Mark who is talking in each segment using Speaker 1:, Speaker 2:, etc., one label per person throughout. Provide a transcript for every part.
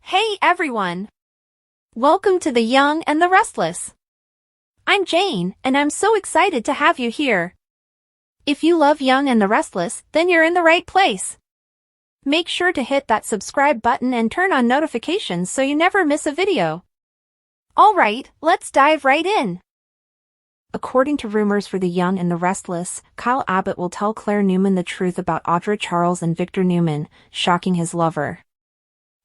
Speaker 1: Hey everyone! Welcome to The Young and the Restless. I'm Jane, and I'm so excited to have you here. If you love Young and the Restless, then you're in the right place. Make sure to hit that subscribe button and turn on notifications so you never miss a video. Alright, let's dive right in. According to rumors for The Young and the Restless, Kyle Abbott will tell Claire Newman the truth about Audra Charles and Victor Newman, shocking his lover.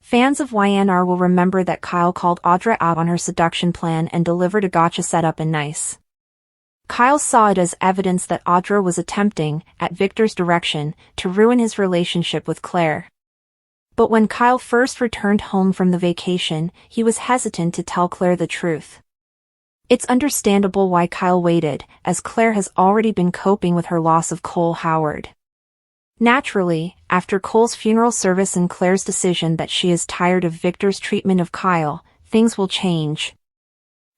Speaker 1: Fans of YNR will remember that Kyle called Audra out on her seduction plan and delivered a gotcha setup in nice. Kyle saw it as evidence that Audra was attempting, at Victor's direction, to ruin his relationship with Claire. But when Kyle first returned home from the vacation, he was hesitant to tell Claire the truth. It's understandable why Kyle waited, as Claire has already been coping with her loss of Cole Howard. Naturally, after Cole's funeral service and Claire's decision that she is tired of Victor's treatment of Kyle, things will change.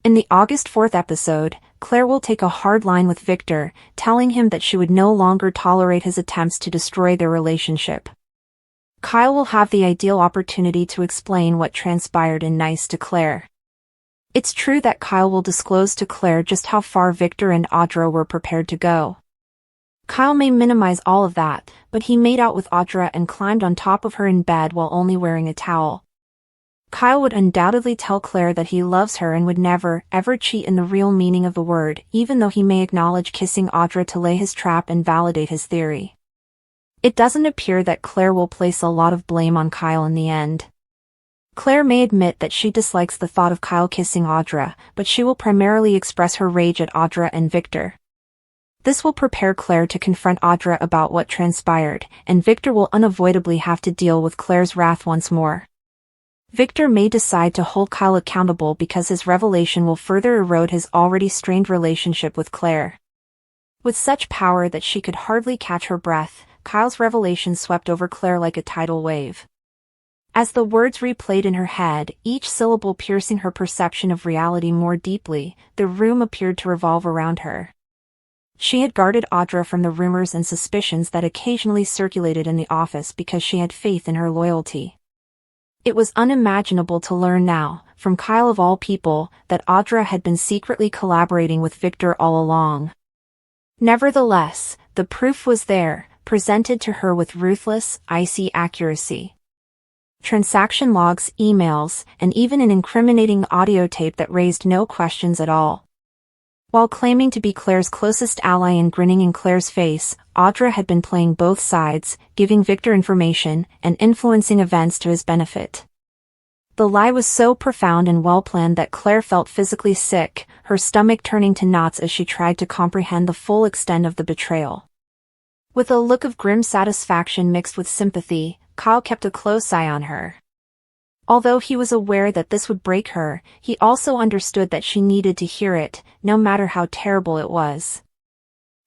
Speaker 1: In the August 4th episode, Claire will take a hard line with Victor, telling him that she would no longer tolerate his attempts to destroy their relationship. Kyle will have the ideal opportunity to explain what transpired in nice to Claire. It's true that Kyle will disclose to Claire just how far Victor and Audra were prepared to go. Kyle may minimize all of that, but he made out with Audra and climbed on top of her in bed while only wearing a towel. Kyle would undoubtedly tell Claire that he loves her and would never, ever cheat in the real meaning of the word, even though he may acknowledge kissing Audra to lay his trap and validate his theory. It doesn't appear that Claire will place a lot of blame on Kyle in the end. Claire may admit that she dislikes the thought of Kyle kissing Audra, but she will primarily express her rage at Audra and Victor. This will prepare Claire to confront Audra about what transpired, and Victor will unavoidably have to deal with Claire's wrath once more. Victor may decide to hold Kyle accountable because his revelation will further erode his already strained relationship with Claire. With such power that she could hardly catch her breath, Kyle's revelation swept over Claire like a tidal wave. As the words replayed in her head, each syllable piercing her perception of reality more deeply, the room appeared to revolve around her. She had guarded Audra from the rumors and suspicions that occasionally circulated in the office because she had faith in her loyalty. It was unimaginable to learn now, from Kyle of all people, that Audra had been secretly collaborating with Victor all along. Nevertheless, the proof was there, presented to her with ruthless, icy accuracy. Transaction logs, emails, and even an incriminating audio tape that raised no questions at all. While claiming to be Claire's closest ally and grinning in Claire's face, Audra had been playing both sides, giving Victor information, and influencing events to his benefit. The lie was so profound and well-planned that Claire felt physically sick, her stomach turning to knots as she tried to comprehend the full extent of the betrayal. With a look of grim satisfaction mixed with sympathy, Kyle kept a close eye on her. Although he was aware that this would break her, he also understood that she needed to hear it, no matter how terrible it was.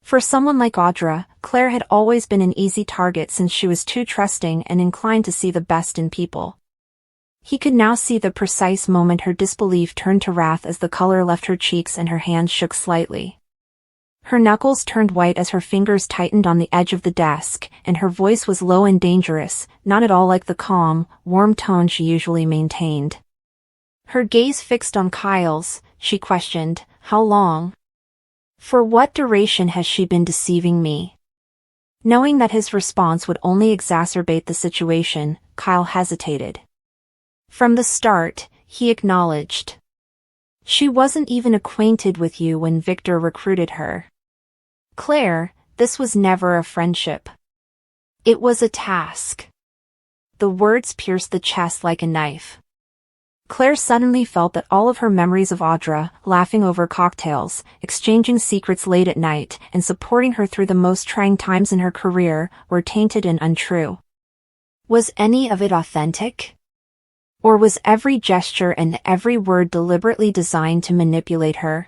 Speaker 1: For someone like Audra, Claire had always been an easy target since she was too trusting and inclined to see the best in people. He could now see the precise moment her disbelief turned to wrath as the color left her cheeks and her hands shook slightly. Her knuckles turned white as her fingers tightened on the edge of the desk, and her voice was low and dangerous, not at all like the calm, warm tone she usually maintained. Her gaze fixed on Kyle's, she questioned, "How long? For what duration has she been deceiving me?" Knowing that his response would only exacerbate the situation, Kyle hesitated. From the start, he acknowledged. "She wasn't even acquainted with you when Victor recruited her. Claire, this was never a friendship. It was a task." The words pierced the chest like a knife. Claire suddenly felt that all of her memories of Audra, laughing over cocktails, exchanging secrets late at night, and supporting her through the most trying times in her career, were tainted and untrue. Was any of it authentic? Or was every gesture and every word deliberately designed to manipulate her?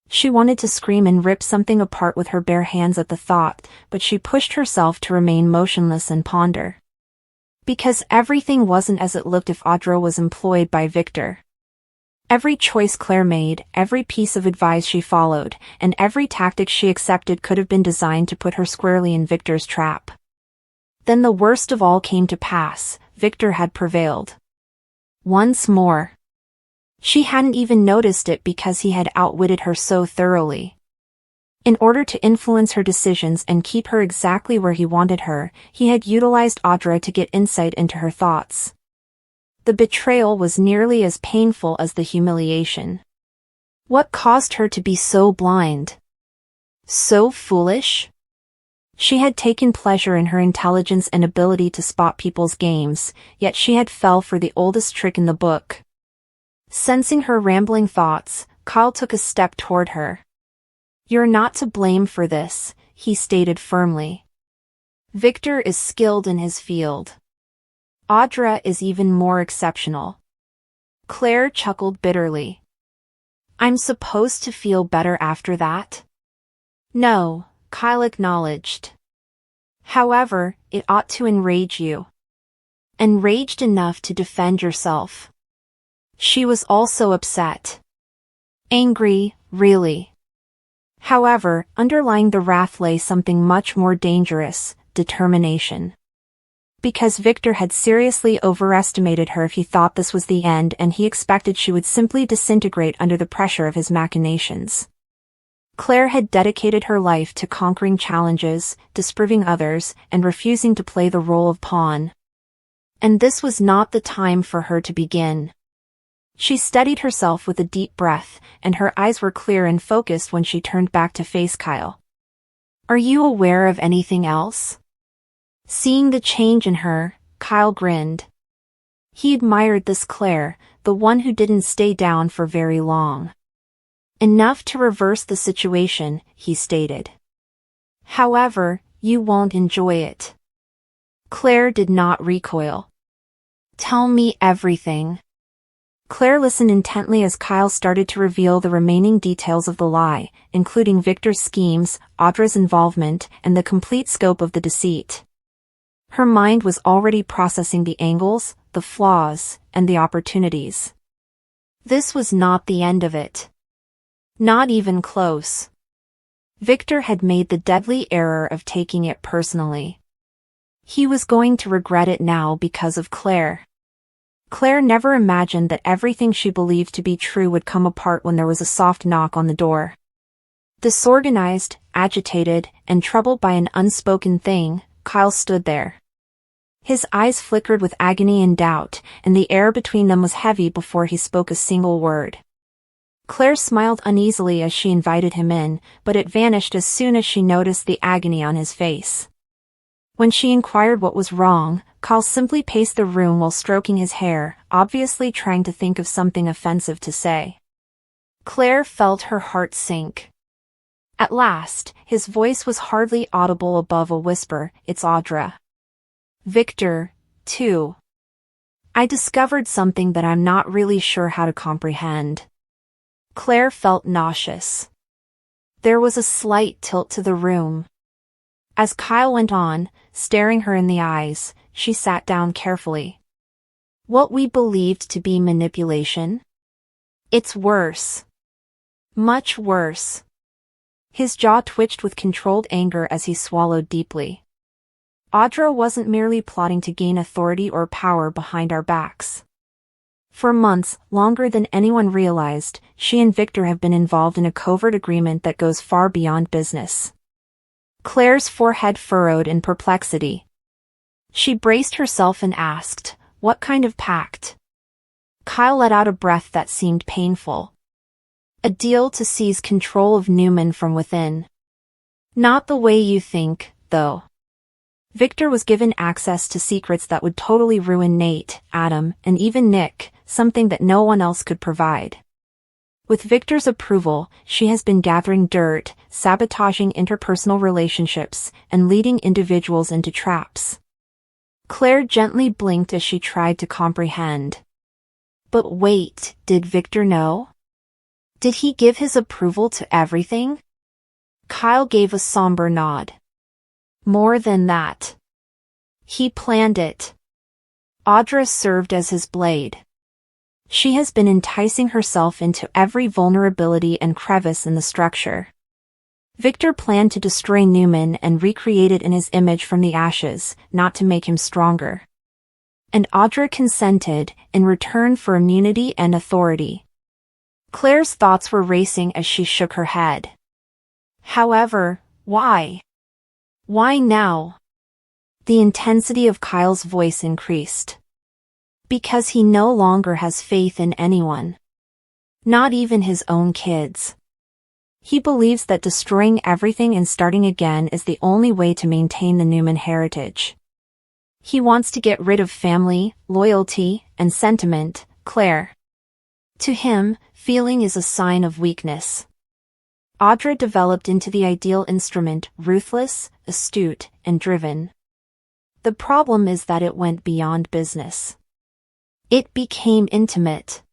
Speaker 1: She wanted to scream and rip something apart with her bare hands at the thought, but she pushed herself to remain motionless and ponder. Because everything wasn't as it looked if Audra was employed by Victor. Every choice Claire made, every piece of advice she followed, and every tactic she accepted could have been designed to put her squarely in Victor's trap. Then the worst of all came to pass. Victor had prevailed. Once more. She hadn't even noticed it because he had outwitted her so thoroughly. In order to influence her decisions and keep her exactly where he wanted her, he had utilized Audra to get insight into her thoughts. The betrayal was nearly as painful as the humiliation. What caused her to be so blind? So foolish? She had taken pleasure in her intelligence and ability to spot people's games, yet she had fell for the oldest trick in the book. Sensing her rambling thoughts, Kyle took a step toward her. "You're not to blame for this," he stated firmly. "Victor is skilled in his field. Audra is even more exceptional." Claire chuckled bitterly. "I'm supposed to feel better after that?" "No," Kyle acknowledged. "However, it ought to enrage you. Enraged enough to defend yourself." She was also upset. Angry, really. However, underlying the wrath lay something much more dangerous: determination. Because Victor had seriously overestimated her, he thought this was the end, and he expected she would simply disintegrate under the pressure of his machinations. Claire had dedicated her life to conquering challenges, disproving others, and refusing to play the role of pawn. And this was not the time for her to begin. She steadied herself with a deep breath, and her eyes were clear and focused when she turned back to face Kyle. "Are you aware of anything else?" Seeing the change in her, Kyle grinned. He admired this Claire, the one who didn't stay down for very long. "Enough to reverse the situation," he stated. "However, you won't enjoy it." Claire did not recoil. "Tell me everything." Claire listened intently as Kyle started to reveal the remaining details of the lie, including Victor's schemes, Audra's involvement, and the complete scope of the deceit. Her mind was already processing the angles, the flaws, and the opportunities. This was not the end of it. Not even close. Victor had made the deadly error of taking it personally. He was going to regret it now because of Claire. Claire never imagined that everything she believed to be true would come apart when there was a soft knock on the door. Disorganized, agitated, and troubled by an unspoken thing, Kyle stood there. His eyes flickered with agony and doubt, and the air between them was heavy before he spoke a single word. Claire smiled uneasily as she invited him in, but it vanished as soon as she noticed the agony on his face. When she inquired what was wrong, Kyle simply paced the room while stroking his hair, obviously trying to think of something offensive to say. Claire felt her heart sink. At last, his voice was hardly audible above a whisper. "It's Audra. Victor, too. I discovered something that I'm not really sure how to comprehend." Claire felt nauseous. There was a slight tilt to the room. As Kyle went on, staring her in the eyes, she sat down carefully. "What we believed to be manipulation? It's worse. Much worse." His jaw twitched with controlled anger as he swallowed deeply. "Audra wasn't merely plotting to gain authority or power behind our backs. For months, longer than anyone realized, she and Victor have been involved in a covert agreement that goes far beyond business." Claire's forehead furrowed in perplexity. She braced herself and asked, "What kind of pact?" Kyle let out a breath that seemed painful. "A deal to seize control of Newman from within. Not the way you think, though. Victor was given access to secrets that would totally ruin Nate, Adam, and even Nick, something that no one else could provide. With Victor's approval, she has been gathering dirt, sabotaging interpersonal relationships, and leading individuals into traps." Claire gently blinked as she tried to comprehend. "But wait, did Victor know? Did he give his approval to everything?" Kyle gave a somber nod. "More than that. He planned it. Audra served as his blade. She has been enticing herself into every vulnerability and crevice in the structure. Victor planned to destroy Newman and recreate it in his image from the ashes, not to make him stronger. And Audra consented, in return for immunity and authority. Claire's thoughts were racing as she shook her head. However, why? Why now? The intensity of Kyle's voice increased. Because he no longer has faith in anyone. Not even his own kids. He believes that destroying everything and starting again is the only way to maintain the Newman heritage. He wants to get rid of family, loyalty, and sentiment, Claire. To him, feeling is a sign of weakness. Audra developed into the ideal instrument, ruthless, astute, and driven. The problem is that it went beyond business. It became intimate.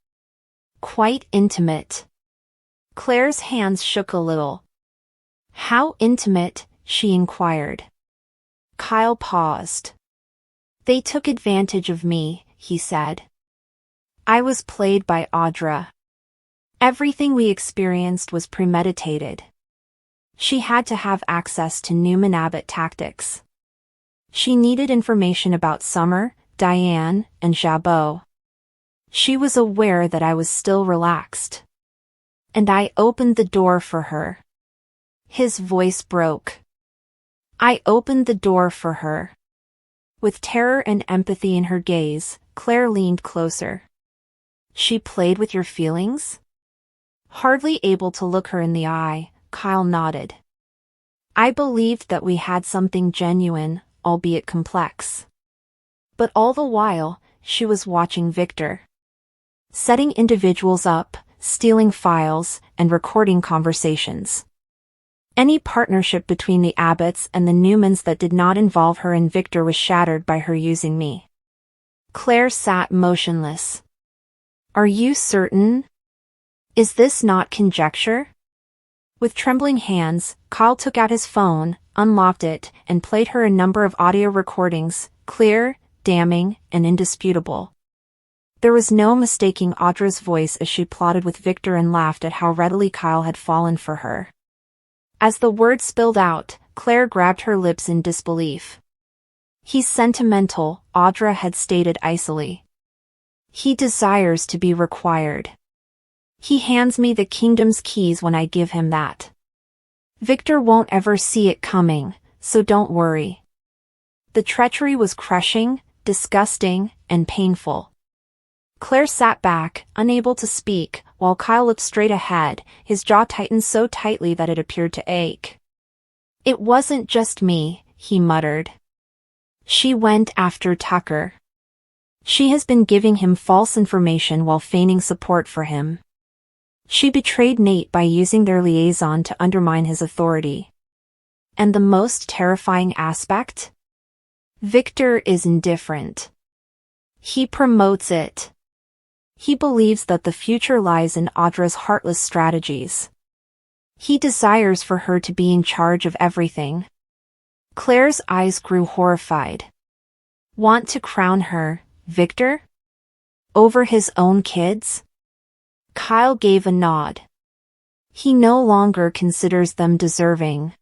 Speaker 1: Quite intimate. Claire's hands shook a little. How intimate? She inquired. Kyle paused. They took advantage of me, he said. I was played by Audra. Everything we experienced was premeditated. She had to have access to Newman Abbott tactics. She needed information about Summer, Diane, and Jabot. She was aware that I was still relaxed. And I opened the door for her. His voice broke. I opened the door for her. With terror and empathy in her gaze, Claire leaned closer. She played with your feelings? Hardly able to look her in the eye, Kyle nodded. I believed that we had something genuine, albeit complex. But all the while, she was watching Victor. Setting individuals up, stealing files, and recording conversations. Any partnership between the Abbotts and the Newmans that did not involve her and Victor was shattered by her using me. Claire sat motionless. Are you certain? Is this not conjecture? With trembling hands, Kyle took out his phone, unlocked it, and played her a number of audio recordings, clear, damning, and indisputable. There was no mistaking Audra's voice as she plotted with Victor and laughed at how readily Kyle had fallen for her. As the words spilled out, Claire grabbed her lips in disbelief. He's sentimental, Audra had stated icily. He desires to be required. He hands me the kingdom's keys when I give him that. Victor won't ever see it coming, so don't worry. The treachery was crushing, disgusting, and painful. Claire sat back, unable to speak, while Kyle looked straight ahead, his jaw tightened so tightly that it appeared to ache. It wasn't just me, he muttered. She went after Tucker. She has been giving him false information while feigning support for him. She betrayed Nate by using their liaison to undermine his authority. And the most terrifying aspect? Victor is indifferent. He promotes it. He believes that the future lies in Audra's heartless strategies. He desires for her to be in charge of everything. Claire's eyes grew horrified. Want to crown her, Victor? Over his own kids? Kyle gave a nod. He no longer considers them deserving.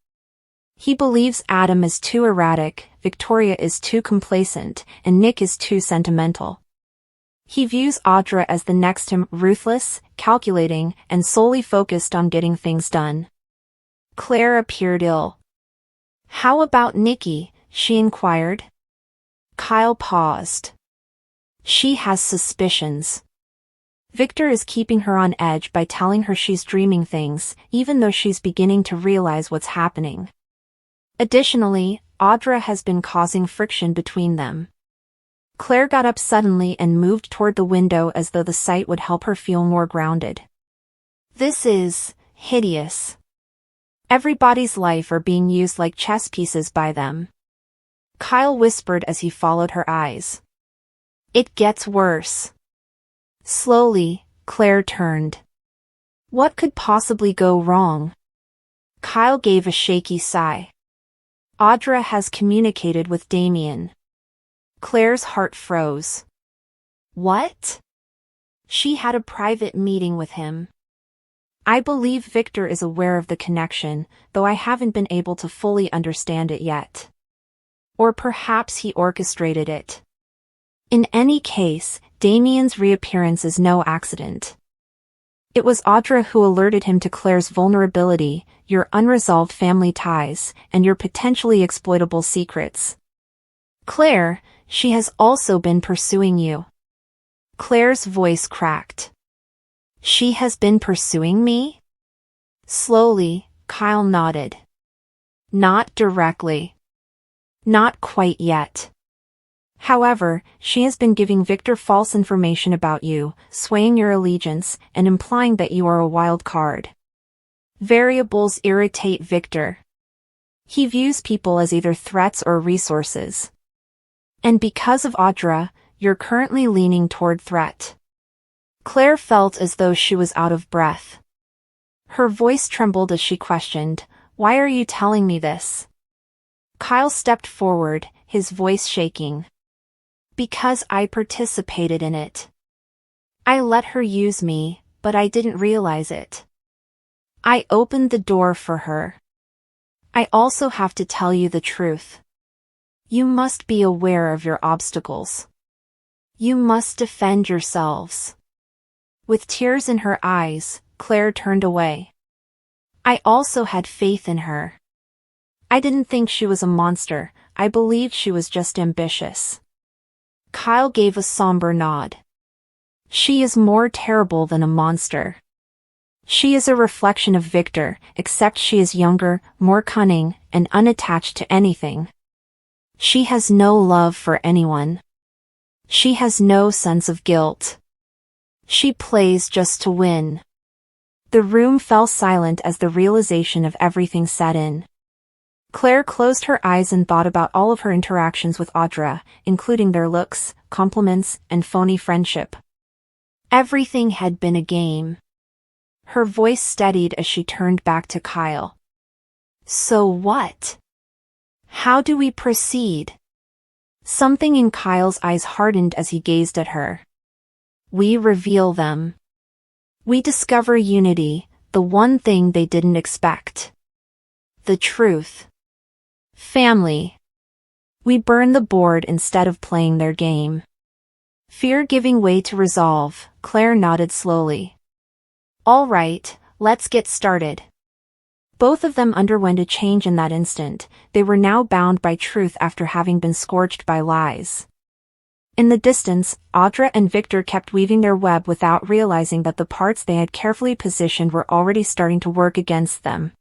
Speaker 1: He believes Adam is too erratic, Victoria is too complacent, and Nick is too sentimental. He views Audra as the next him, ruthless, calculating, and solely focused on getting things done. Claire appeared ill. How about Nikki? She inquired. Kyle paused. She has suspicions. Victor is keeping her on edge by telling her she's dreaming things, even though she's beginning to realize what's happening. Additionally, Audra has been causing friction between them. Claire got up suddenly and moved toward the window as though the sight would help her feel more grounded. This is hideous. Everybody's life are being used like chess pieces by them. Kyle whispered as he followed her eyes. It gets worse. Slowly, Claire turned. What could possibly go wrong? Kyle gave a shaky sigh. Audra has communicated with Damien. Claire's heart froze. What? She had a private meeting with him. I believe Victor is aware of the connection, though I haven't been able to fully understand it yet. Or perhaps he orchestrated it. In any case, Damien's reappearance is no accident. It was Audra who alerted him to Claire's vulnerability, your unresolved family ties, and your potentially exploitable secrets. Claire, she has also been pursuing you. Claire's voice cracked. She has been pursuing me? Slowly, Kyle nodded. Not directly. Not quite yet. However, she has been giving Victor false information about you, swaying your allegiance, and implying that you are a wild card. Variables irritate Victor. He views people as either threats or resources. And because of Audra, you're currently leaning toward threat. Claire felt as though she was out of breath. Her voice trembled as she questioned, "Why are you telling me this?" Kyle stepped forward, his voice shaking. "Because I participated in it. I let her use me, but I didn't realize it. I opened the door for her. I also have to tell you the truth. You must be aware of your obstacles. You must defend yourselves." With tears in her eyes, Claire turned away. "I also had faith in her. I didn't think she was a monster, I believed she was just ambitious." Kyle gave a somber nod. "She is more terrible than a monster. She is a reflection of Victor, except she is younger, more cunning, and unattached to anything. She has no love for anyone. She has no sense of guilt. She plays just to win." The room fell silent as the realization of everything set in. Claire closed her eyes and thought about all of her interactions with Audra, including their looks, compliments, and phony friendship. Everything had been a game. Her voice steadied as she turned back to Kyle. "So what? How do we proceed?" Something in Kyle's eyes hardened as he gazed at her. "We reveal them. We discover unity, the one thing they didn't expect. The truth. Family. We burn the board instead of playing their game." Fear giving way to resolve, Claire nodded slowly. "All right, let's get started." Both of them underwent a change in that instant. They were now bound by truth after having been scorched by lies. In the distance, Audra and Victor kept weaving their web without realizing that the parts they had carefully positioned were already starting to work against them.